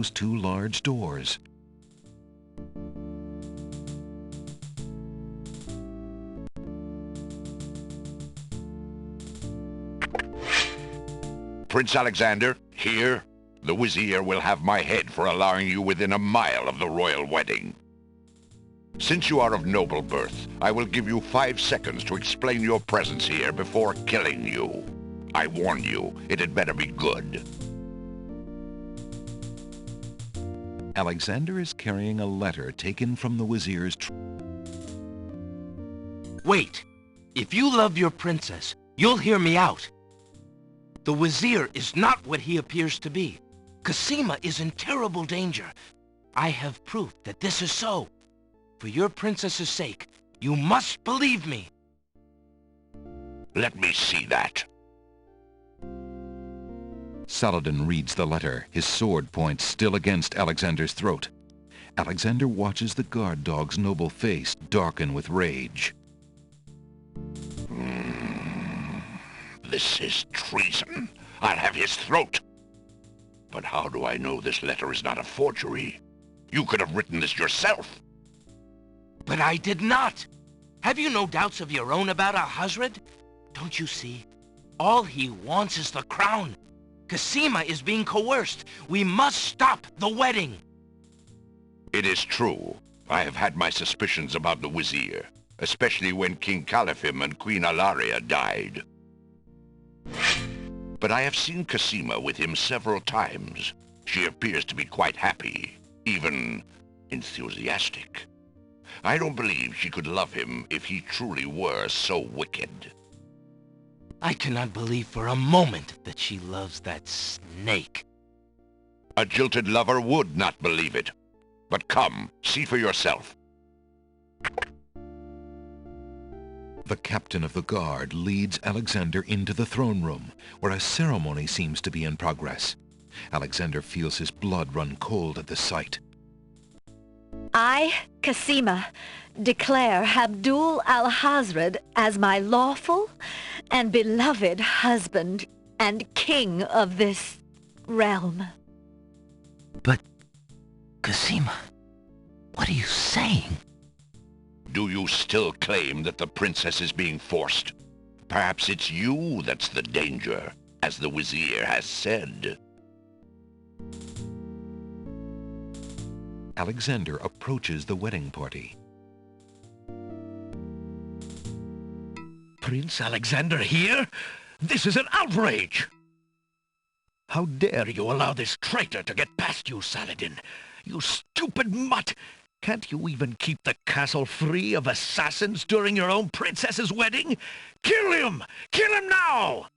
those two large doors. Prince Alexander, here, the Vizier will have my head for allowing you within a mile of the royal wedding. Since you are of noble birth, I will give you 5 seconds to explain your presence here before killing you. I warn you, it had better be good. Alexander is carrying a letter taken from the Vizier's Wait! If you love your princess, you'll hear me out. The Vizier is not what he appears to be. Cosima is in terrible danger. I have proof that this is so. For your princess's sake, you must believe me. Let me see that. Saladin reads the letter, his sword point still against Alexander's throat. Alexander watches the guard dog's noble face darken with rage. This is treason. I'll have his throat. But how do I know this letter is not a forgery? You could have written this yourself. But I did not. Have you no doubts of your own about Alhazred? Don't you see? All he wants is the crown. Cosima is being coerced. We must stop the wedding. It is true. I have had my suspicions about the Vizier, especially when King Califim and Queen Alaria died. But I have seen Cosima with him several times. She appears to be quite happy, even enthusiastic. I don't believe she could love him if he truly were so wicked. I cannot believe for a moment that she loves that snake. A jilted lover would not believe it. But come, see for yourself. The captain of the guard leads Alexander into the throne room, where a ceremony seems to be in progress. Alexander feels his blood run cold at the sight. I, Cosima, declare Abdul Alhazred as my lawful and beloved husband and king of this realm. But, Cosima, what are you saying? Do you still claim that the princess is being forced? Perhaps it's you that's the danger, as the Vizier has said. Alexander approaches the wedding party. Prince Alexander here? This is an outrage! How dare you allow this traitor to get past you, Saladin? You stupid mutt! Can't you even keep the castle free of assassins during your own princess's wedding? Kill him! Kill him now!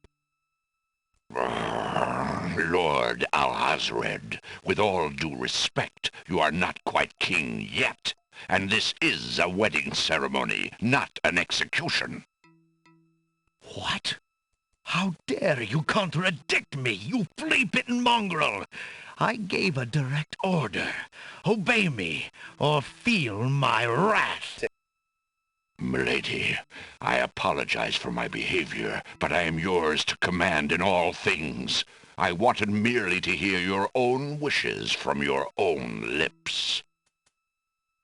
Lord Alhazred, with all due respect, you are not quite king yet, and this is a wedding ceremony, not an execution. What? How dare you contradict me, you flea-bitten mongrel! I gave a direct order. Obey me, or feel my wrath. Milady, I apologize for my behavior, but I am yours to command in all things. I wanted merely to hear your own wishes from your own lips.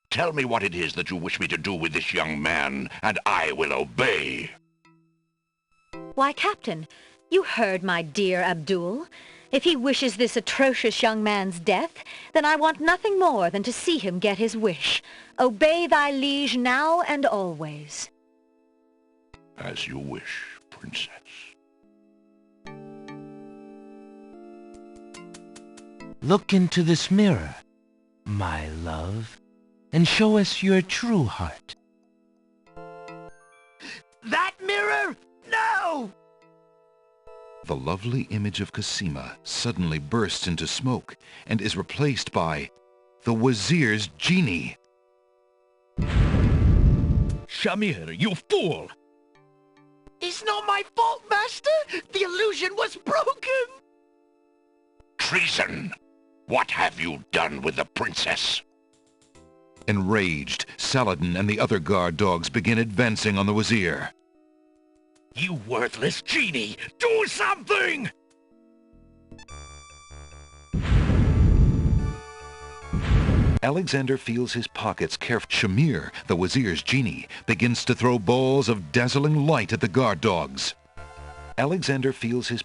Tell me what it is that you wish me to do with this young man, and I will obey. Why, Captain, you heard my dear Abdul. If he wishes this atrocious young man's death, then I want nothing more than to see him get his wish. Obey thy liege now and always. As you wish, Princess. Look into this mirror, my love, and show us your true heart. That mirror? No! The lovely image of Cosima suddenly bursts into smoke and is replaced by the Vizier's genie. Shamir, you fool! It's not my fault, Master! The illusion was broken! Treason! What have you done with the princess? Enraged, Saladin and the other guard dogs begin advancing on the Vizier. You worthless genie! Do something! Alexander feels his pockets carefully. Shamir, the Wazir's genie, begins to throw balls of dazzling light at the guard dogs. Alexander feels his...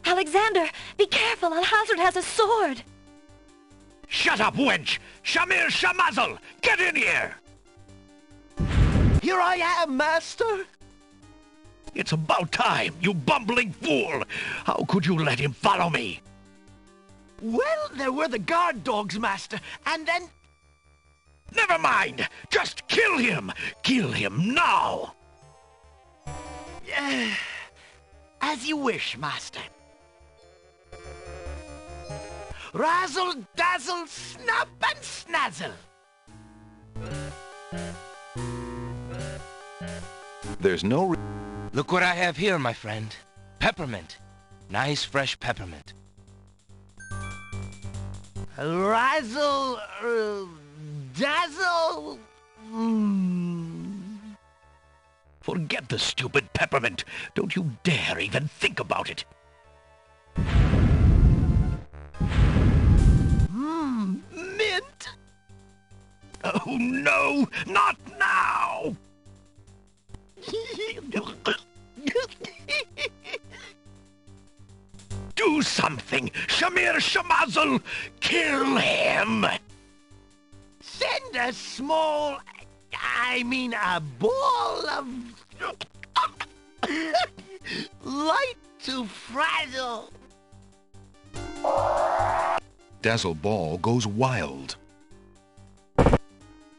Alexander, be careful. Al-Hazred has a sword. Shut up, wench! Shamir Shamazel! Get in here! Here I am, master! It's about time, you bumbling fool! How could you let him follow me? Well, there were the guard dogs, master, and then... Never mind! Just kill him! Kill him now! As you wish, master. Razzle, dazzle, snap and snazzle! There's no... Look what I have here, my friend. Peppermint. Nice, fresh peppermint. Razzle, dazzle... Forget the stupid peppermint. Don't you dare even think about it. Mint! Oh no, not now! Do something! Shamir Shamazel! Kill him! Send a small... a ball of... light to frazzle. Dazzle Ball goes wild.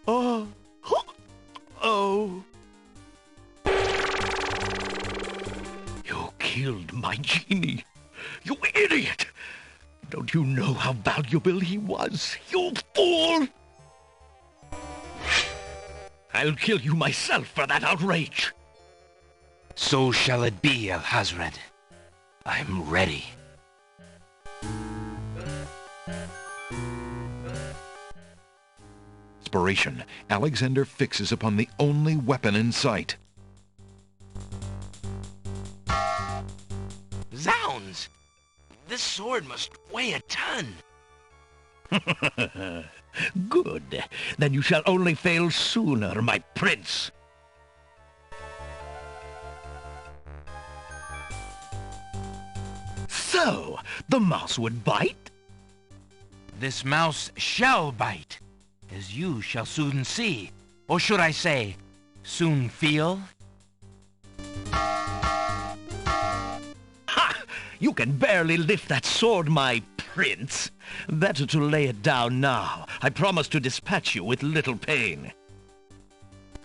Oh. Oh. You killed my genie! You idiot! Don't you know how valuable he was, you fool? I'll kill you myself for that outrage. So shall it be, Al-Hazred. I'm ready. Inspiration, Alexander fixes upon the only weapon in sight. Zounds! This sword must weigh a ton. Good. Then you shall only fail sooner, my prince. So, the mouse would bite? This mouse shall bite, as you shall soon see. Or should I say, soon feel? Ha! You can barely lift that sword, my prince. Better to lay it down now. I promise to dispatch you with little pain.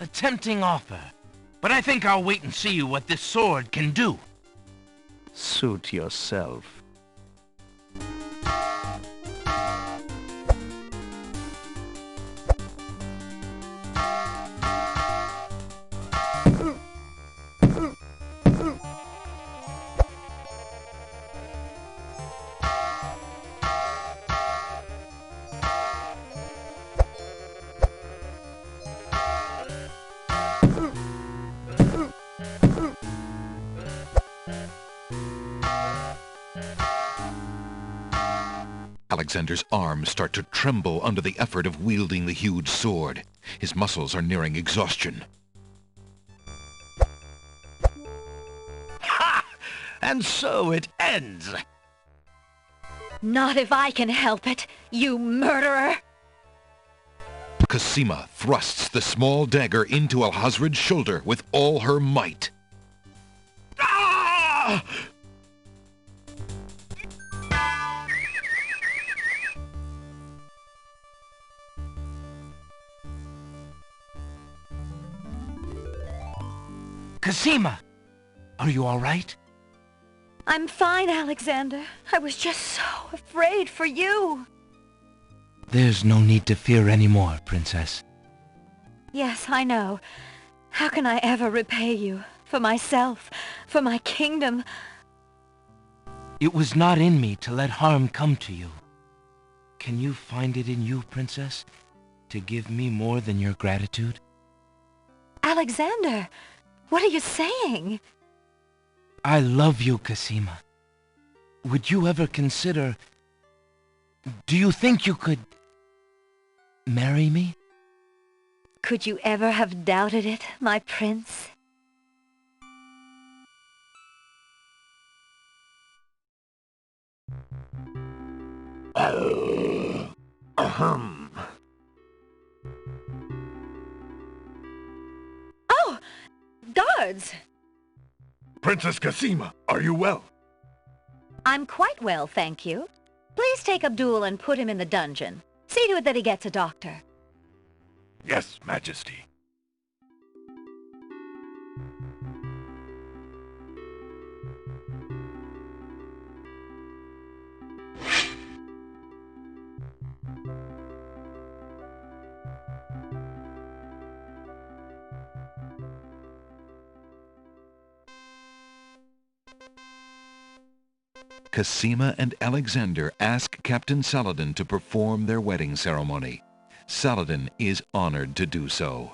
A tempting offer, but I think I'll wait and see what this sword can do. Suit yourself. Alexander's arms start to tremble under the effort of wielding the huge sword. His muscles are nearing exhaustion. Ha! And so it ends. Not if I can help it, you murderer! Cosima thrusts the small dagger into Al-Hazred's shoulder with all her might. Ah! Cosima! Are you all right? I'm fine, Alexander. I was just so afraid for you. There's no need to fear anymore, Princess. Yes, I know. How can I ever repay you? For myself, for my kingdom, It was not in me to let harm come to you. Can you find it in you, Princess, to give me more than your gratitude? Alexander, what are you saying? I love you, Cosima. Would you ever consider... Do you think you could... marry me? Could you ever have doubted it, my prince? Ahem. Oh! Guards! Princess Cosima, are you well? I'm quite well, thank you. Please take Abdul and put him in the dungeon. See to it that he gets a doctor. Yes, Majesty. Cosima and Alexander ask Captain Saladin to perform their wedding ceremony. Saladin is honored to do so.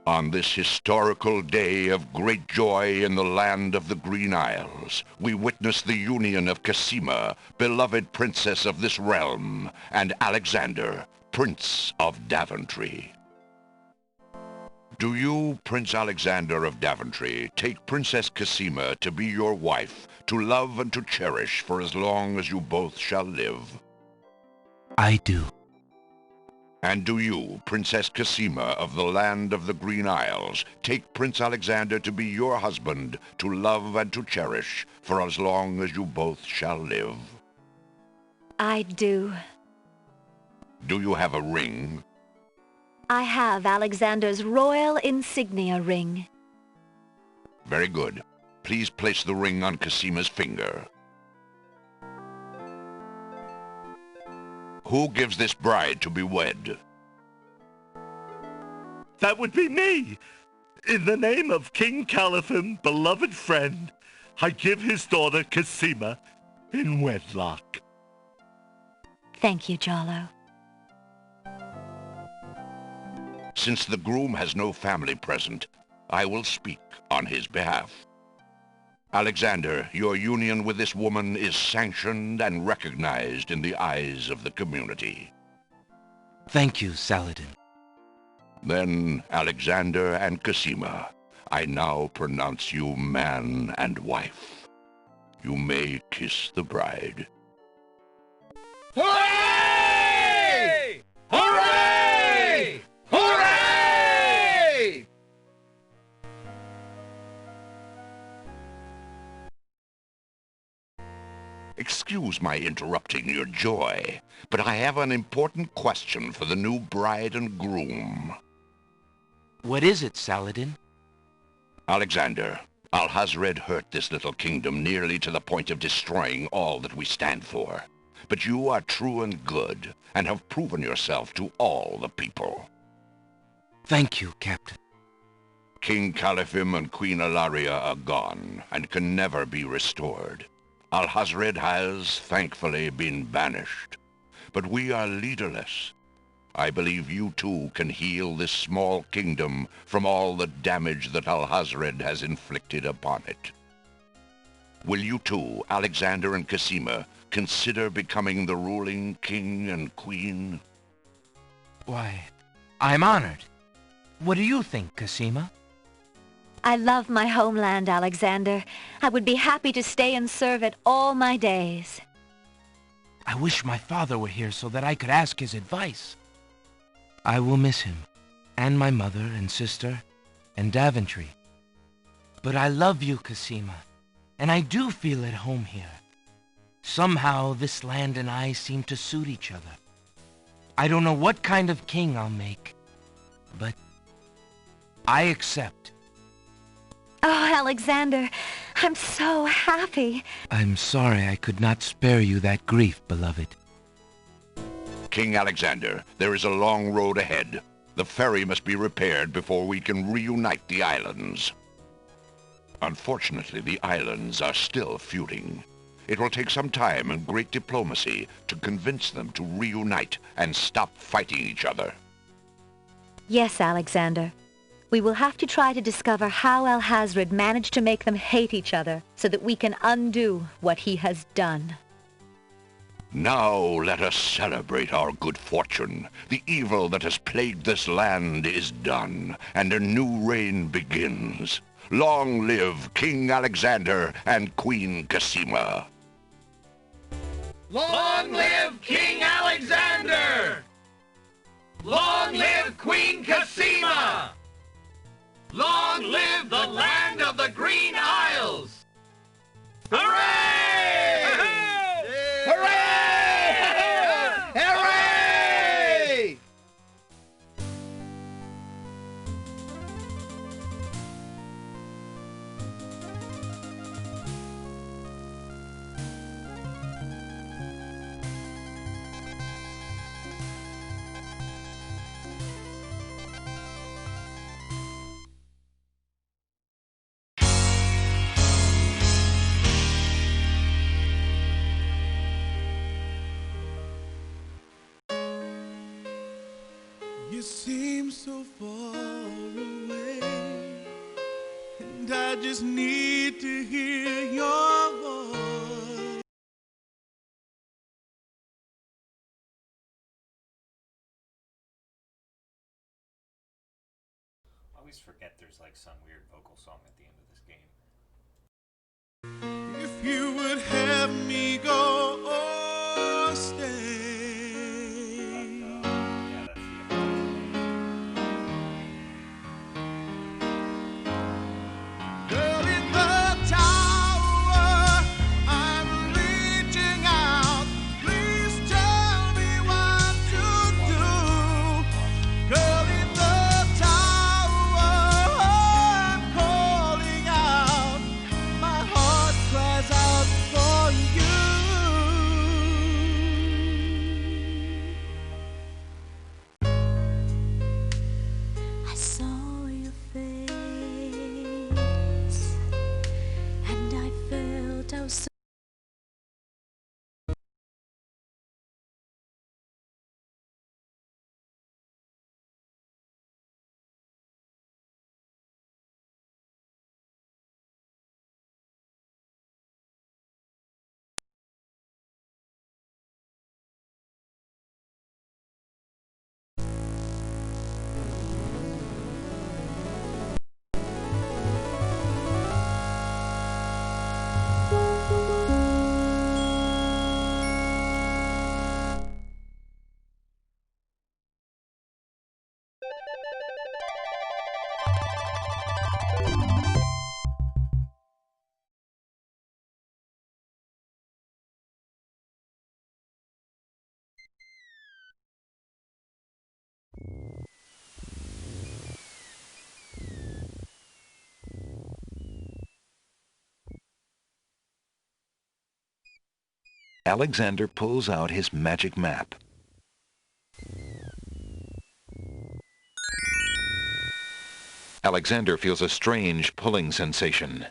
On this historical day of great joy in the land of the Green Isles, we witness the union of Cosima, beloved princess of this realm, and Alexander, Prince of Daventry. Do you, Prince Alexander of Daventry, take Princess Cosima to be your wife, to love and to cherish for as long as you both shall live? I do. And do you, Princess Cosima of the land of the Green Isles, take Prince Alexander to be your husband, to love and to cherish for as long as you both shall live? I do. Do you have a ring? I have Alexander's royal insignia ring. Very good. Please place the ring on Cosima's finger. Who gives this bride to be wed? That would be me. In the name of King Calathon, beloved friend, I give his daughter Cosima in wedlock. Thank you, Jollo. Since the groom has no family present, I will speak on his behalf. Alexander, your union with this woman is sanctioned and recognized in the eyes of the community. Thank you, Saladin. Then, Alexander and Cosima, I now pronounce you man and wife. You may kiss the bride. Hooray! Hooray! Hooray! Excuse my interrupting your joy, but I have an important question for the new bride and groom. What is it, Saladin? Alexander, Alhazred hurt this little kingdom nearly to the point of destroying all that we stand for. But you are true and good, and have proven yourself to all the people. Thank you, Captain. King Caliphim and Queen Ilaria are gone, and can never be restored. Alhazred has, thankfully, been banished. But we are leaderless. I believe you too can heal this small kingdom from all the damage that Alhazred has inflicted upon it. Will you too, Alexander and Cosima, consider becoming the ruling king and queen? Why, I'm honored. What do you think, Cosima? I love my homeland, Alexander. I would be happy to stay and serve it all my days. I wish my father were here so that I could ask his advice. I will miss him, and my mother and sister, and Daventry. But I love you, Cosima, and I do feel at home here. Somehow this land and I seem to suit each other. I don't know what kind of king I'll make, but I accept. Oh, Alexander, I'm so happy. I'm sorry I could not spare you that grief, beloved. King Alexander, there is a long road ahead. The ferry must be repaired before we can reunite the islands. Unfortunately, the islands are still feuding. It will take some time and great diplomacy to convince them to reunite and stop fighting each other. Yes, Alexander. We will have to try to discover how Alhazred managed to make them hate each other so that we can undo what he has done. Now let us celebrate our good fortune. The evil that has plagued this land is done, and a new reign begins. Long live King Alexander and Queen Cassima. Long live King Alexander! Long live Queen Cassima! Long live the land of the Green Isles! Hooray! Hooray! Hooray! You seem so far away, and I just need to hear your voice. I always forget there's like some weird vocal song at the end of this game. If you would have me go or stay. Alexander pulls out his magic map. Alexander feels a strange pulling sensation.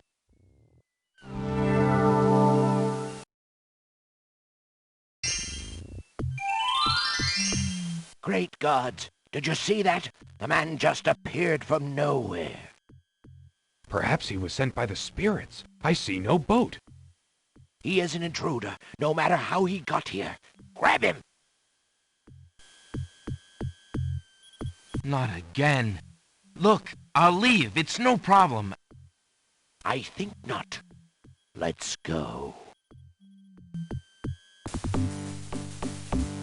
Great gods! Did you see that? The man just appeared from nowhere. Perhaps he was sent by the spirits. I see no boat. He is an intruder, no matter how he got here. Grab him! Not again. Look, I'll leave. It's no problem. I think not. Let's go.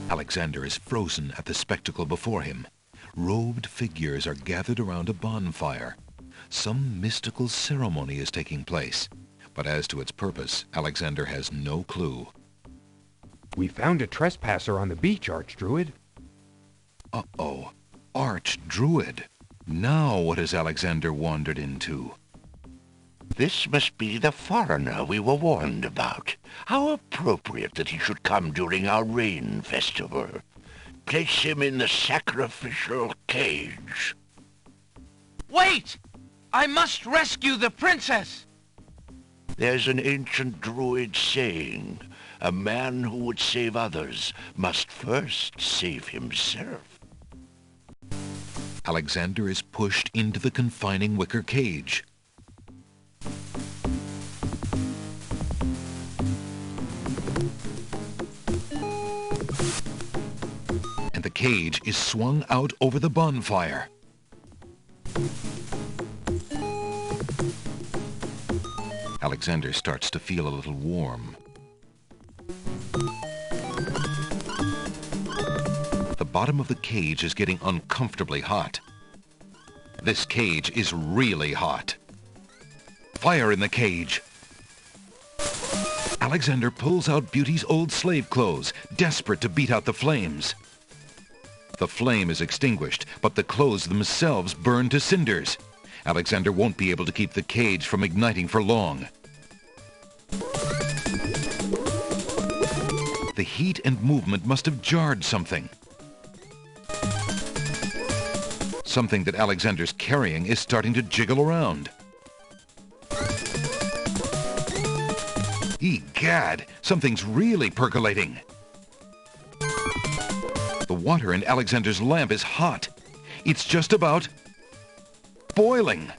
Alexander is frozen at the spectacle before him. Robed figures are gathered around a bonfire. Some mystical ceremony is taking place, but as to its purpose, Alexander has no clue. We found a trespasser on the beach, Archdruid. Uh-oh. Archdruid. Now what has Alexander wandered into? This must be the foreigner we were warned about. How appropriate that he should come during our rain festival. Place him in the sacrificial cage. Wait! I must rescue the princess! There's an ancient druid saying, a man who would save others must first save himself. Alexander is pushed into the confining wicker cage. And the cage is swung out over the bonfire. Alexander starts to feel a little warm. The bottom of the cage is getting uncomfortably hot. This cage is really hot. Fire in the cage! Alexander pulls out Beauty's old slave clothes, desperate to beat out the flames. The flame is extinguished, but the clothes themselves burn to cinders. Alexander won't be able to keep the cage from igniting for long. The heat and movement must have jarred something. Something that Alexander's carrying is starting to jiggle around. Egad, something's really percolating. The water in Alexander's lamp is hot. It's just about boiling.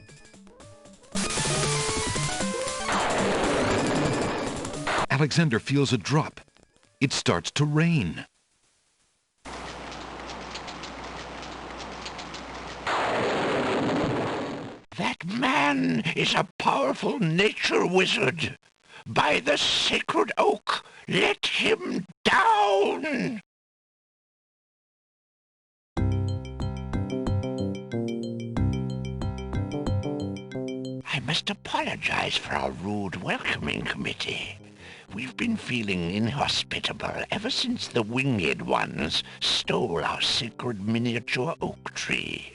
Alexander feels a drop. It starts to rain. That man is a powerful nature wizard. By the sacred oak, let him down! I must apologize for our rude welcoming committee. We've been feeling inhospitable ever since the winged ones stole our sacred miniature oak tree.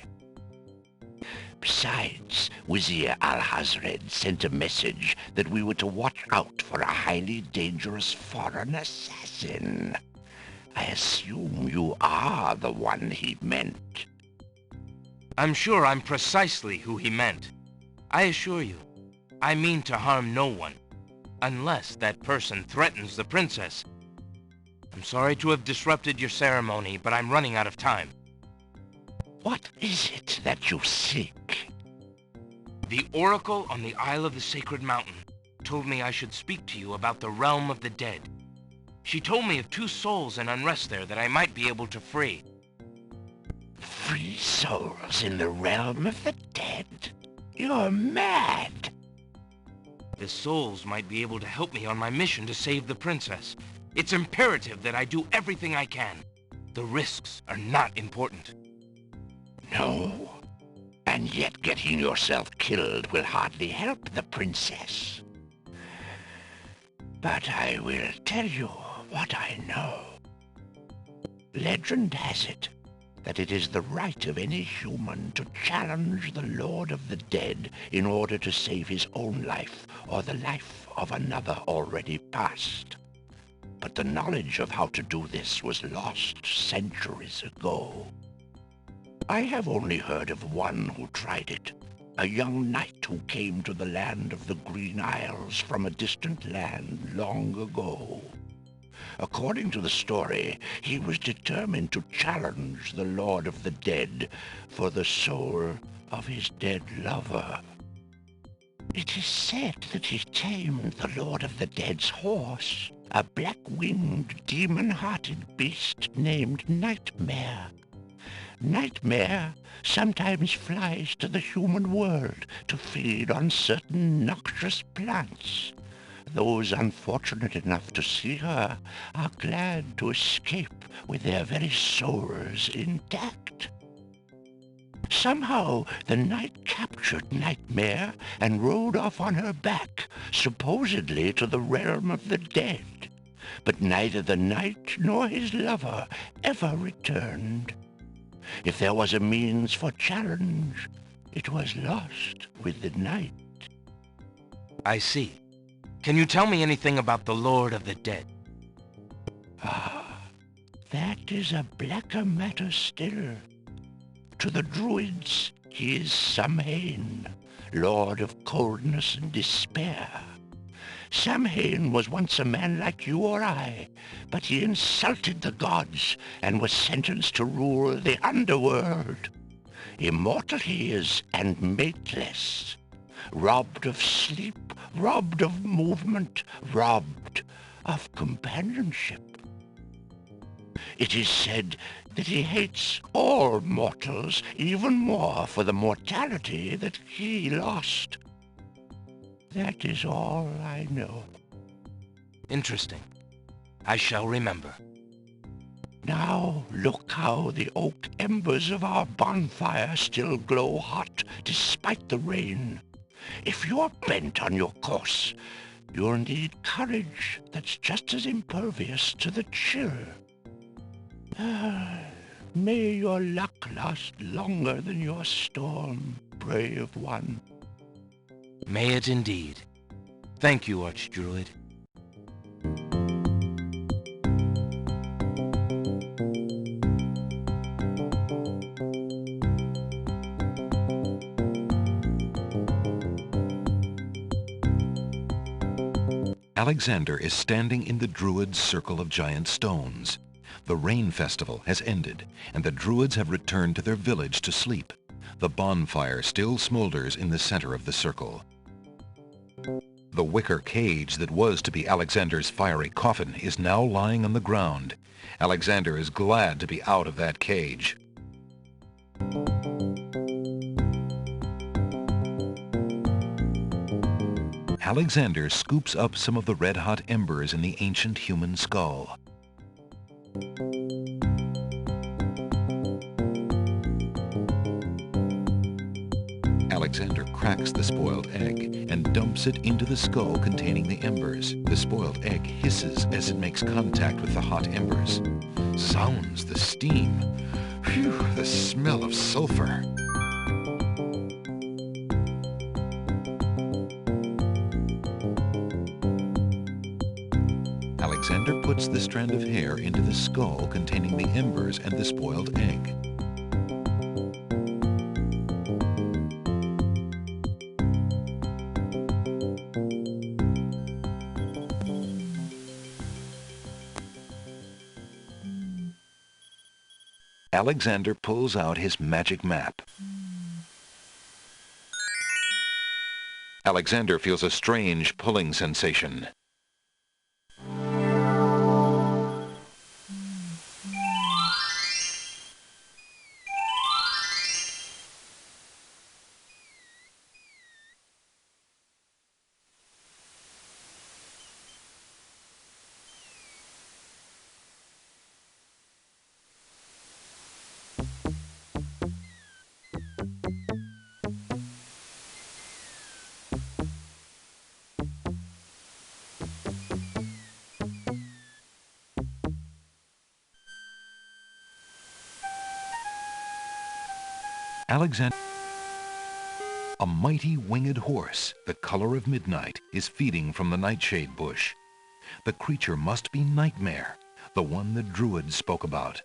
Besides, Wazir Al-Hazred sent a message that we were to watch out for a highly dangerous foreign assassin. I assume you are the one he meant. I'm sure I'm precisely who he meant. I assure you, I mean to harm no one, unless that person threatens the princess. I'm sorry to have disrupted your ceremony, but I'm running out of time. What is it that you seek? The Oracle on the Isle of the Sacred Mountain told me I should speak to you about the realm of the dead. She told me of 2 souls in unrest there that I might be able to free. Free souls in the realm of the dead? You're mad! The souls might be able to help me on my mission to save the princess. It's imperative that I do everything I can. The risks are not important. No, and yet getting yourself killed will hardly help the princess. But I will tell you what I know. Legend has it that it is the right of any human to challenge the Lord of the Dead in order to save his own life or the life of another already past. But the knowledge of how to do this was lost centuries ago. I have only heard of one who tried it, a young knight who came to the land of the Green Isles from a distant land long ago. According to the story, he was determined to challenge the Lord of the Dead for the soul of his dead lover. It is said that he tamed the Lord of the Dead's horse, a black-winged, demon-hearted beast named Nightmare. Nightmare sometimes flies to the human world to feed on certain noxious plants. Those unfortunate enough to see her are glad to escape with their very souls intact. Somehow the knight captured Nightmare and rode off on her back, supposedly to the realm of the dead. But neither the knight nor his lover ever returned. If there was a means for challenge, it was lost with the night. I see. Can you tell me anything about the Lord of the Dead? Ah, that is a blacker matter still. To the druids, he is Samhain, lord of coldness and despair. Samhain was once a man like you or I, but he insulted the gods and was sentenced to rule the underworld. Immortal he is and mateless, robbed of sleep, robbed of movement, robbed of companionship. It is said that he hates all mortals even more for the mortality that he lost. That is all I know. Interesting. I shall remember. Now look how the oak embers of our bonfire still glow hot despite the rain. If you're bent on your course, you'll need courage that's just as impervious to the chill. May your luck last longer than your storm, brave one. May it indeed. Thank you, Archdruid. Alexander is standing in the Druids' circle of giant stones. The rain festival has ended, and the Druids have returned to their village to sleep. The bonfire still smolders in the center of the circle. The wicker cage that was to be Alexander's fiery coffin is now lying on the ground. Alexander is glad to be out of that cage. Alexander scoops up some of the red-hot embers in the ancient human skull. Alexander cracks the spoiled egg and dumps it into the skull containing the embers. The spoiled egg hisses as it makes contact with the hot embers. Sounds the steam. Phew, the smell of sulfur. Alexander puts the strand of hair into the skull containing the embers and the spoiled egg. Alexander pulls out his magic map. Alexander feels a strange pulling sensation. Alexander. A mighty winged horse, the color of midnight, is feeding from the nightshade bush. The creature must be Nightmare, the one the Druids spoke about.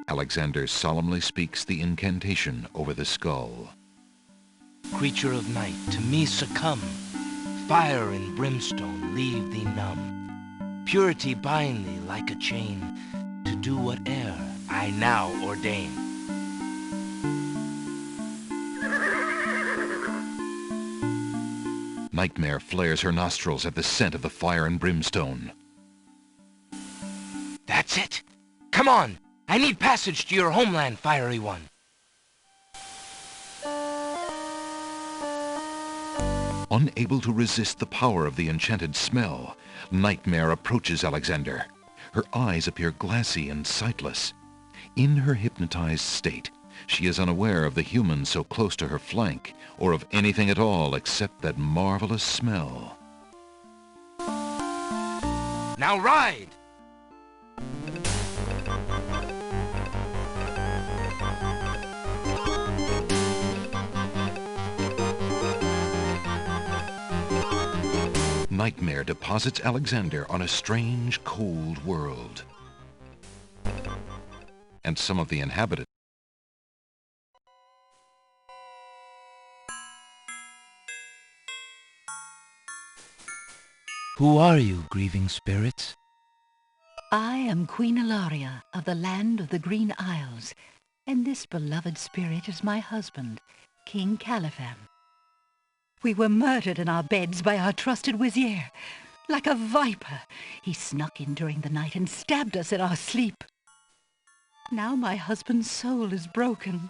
Alexander solemnly speaks the incantation over the skull. Creature of night, to me succumb. Fire and brimstone leave thee numb. Purity bind thee like a chain, to do whate'er I now ordain. Nightmare flares her nostrils at the scent of the fire and brimstone. That's it! Come on! I need passage to your homeland, Fiery One. Unable to resist the power of the enchanted smell, Nightmare approaches Alexander. Her eyes appear glassy and sightless. In her hypnotized state, she is unaware of the human so close to her flank, or of anything at all except that marvelous smell. Now ride! nightmare deposits Alexander on a strange, cold world. And some of the inhabitants. Who are you, grieving spirits? I am Queen Ilaria of the land of the Green Isles, and this beloved spirit is my husband, King Caliphan. We were murdered in our beds by our trusted vizier. Like a viper, he snuck in during the night and stabbed us in our sleep. Now my husband's soul is broken,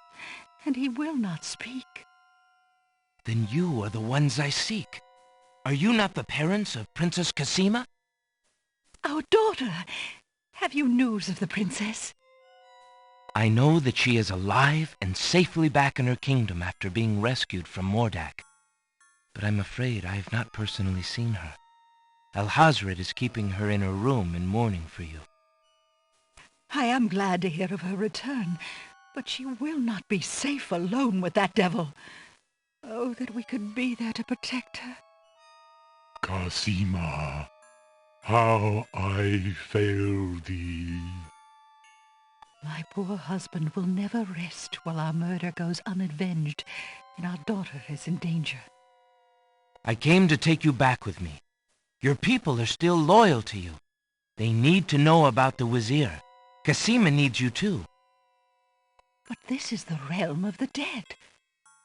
and he will not speak. Then you are the ones I seek. Are you not the parents of Princess Cassima? Our daughter! Have you news of the princess? I know that she is alive and safely back in her kingdom after being rescued from Mordak. But I'm afraid I have not personally seen her. Alhazred is keeping her in her room in mourning for you. I am glad to hear of her return, but she will not be safe alone with that devil. Oh, that we could be there to protect her. Cassima, how I fail thee. My poor husband will never rest while our murder goes unavenged and our daughter is in danger. I came to take you back with me. Your people are still loyal to you. They need to know about the Wazir. Cassima needs you too. But this is the realm of the dead.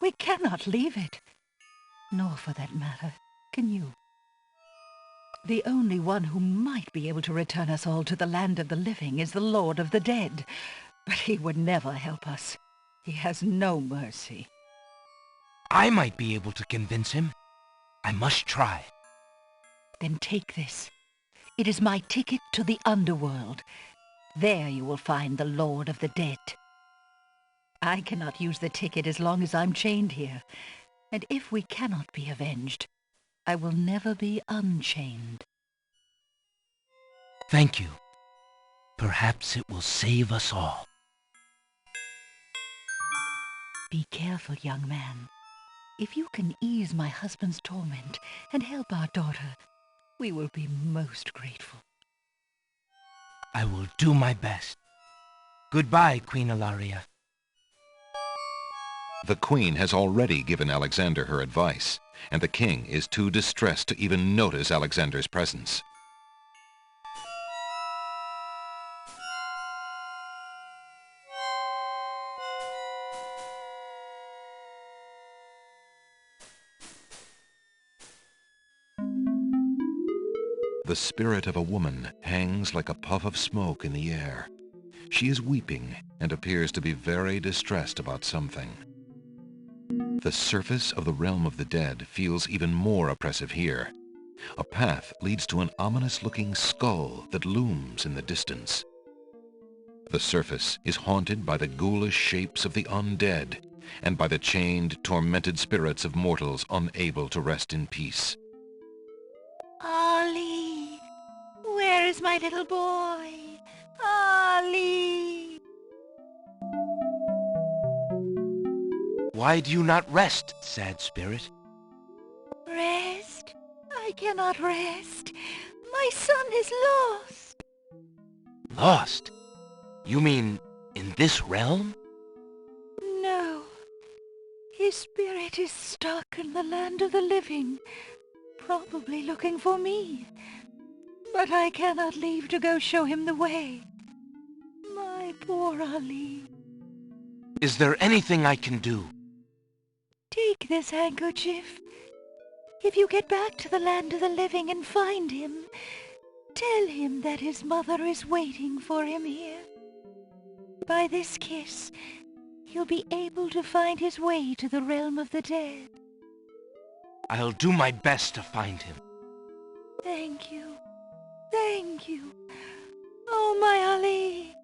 We cannot leave it. Nor, for that matter, can you. The only one who might be able to return us all to the land of the living is the Lord of the Dead. But he would never help us. He has no mercy. I might be able to convince him. I must try. Then take this. It is my ticket to the underworld. There you will find the Lord of the Dead. I cannot use the ticket as long as I'm chained here. And if we cannot be avenged, I will never be unchained. Thank you. Perhaps it will save us all. Be careful, young man. If you can ease my husband's torment and help our daughter, we will be most grateful. I will do my best. Goodbye, Queen Ilaria. The queen has already given Alexander her advice, and the king is too distressed to even notice Alexander's presence. The spirit of a woman hangs like a puff of smoke in the air. She is weeping and appears to be very distressed about something. The surface of the realm of the dead feels even more oppressive here. A path leads to an ominous-looking skull that looms in the distance. The surface is haunted by the ghoulish shapes of the undead and by the chained, tormented spirits of mortals unable to rest in peace. Ollie! Where is my little boy? Ollie! Why do you not rest, sad spirit? Rest? I cannot rest. My son is lost. Lost? You mean in this realm? No. His spirit is stuck in the land of the living, probably looking for me. But I cannot leave to go show him the way. My poor Ali. Is there anything I can do? Take this handkerchief. If you get back to the land of the living and find him, tell him that his mother is waiting for him here. By this kiss, he'll be able to find his way to the realm of the dead. I'll do my best to find him. Thank you. Thank you. Oh, my Ali.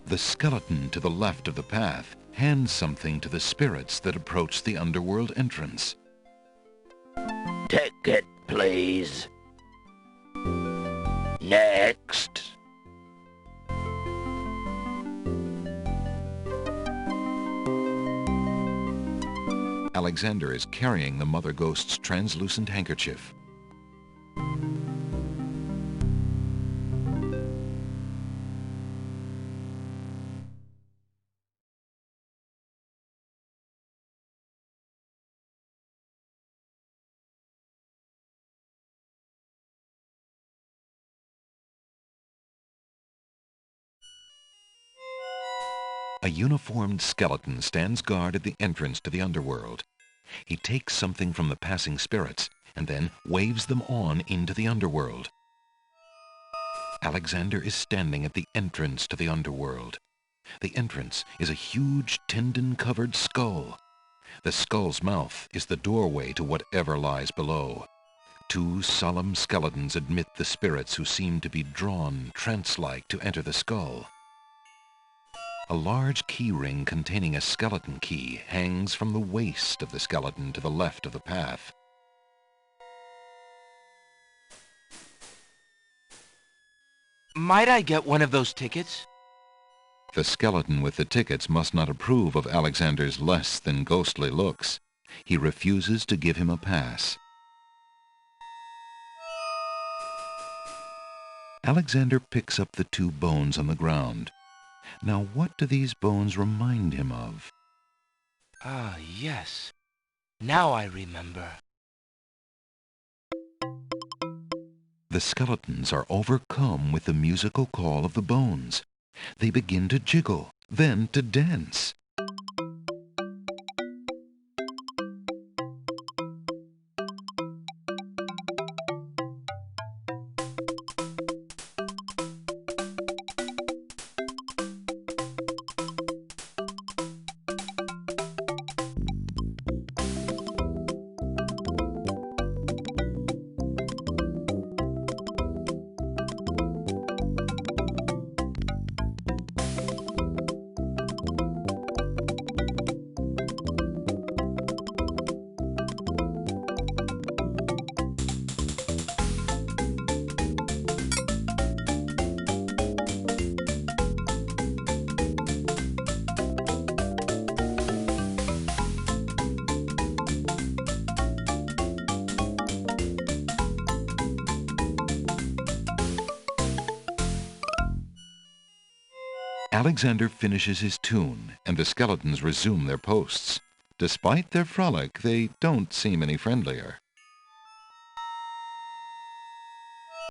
The skeleton to the left of the path hands something to the spirits that approach the underworld entrance. Ticket, please. Next. Alexander is carrying the Mother Ghost's translucent handkerchief. A uniformed skeleton stands guard at the entrance to the underworld. He takes something from the passing spirits and then waves them on into the underworld. Alexander is standing at the entrance to the underworld. The entrance is a huge tendon-covered skull. The skull's mouth is the doorway to whatever lies below. Two solemn skeletons admit the spirits who seem to be drawn trance-like to enter the skull. A large key ring containing a skeleton key hangs from the waist of the skeleton to the left of the path. Might I get one of those tickets? The skeleton with the tickets must not approve of Alexander's less than ghostly looks. He refuses to give him a pass. Alexander picks up the two bones on the ground. Now, what do these bones remind him of? Ah, yes. Now I remember. The skeletons are overcome with the musical call of the bones. They begin to jiggle, then to dance. Alexander finishes his tune, and the skeletons resume their posts. Despite their frolic, they don't seem any friendlier.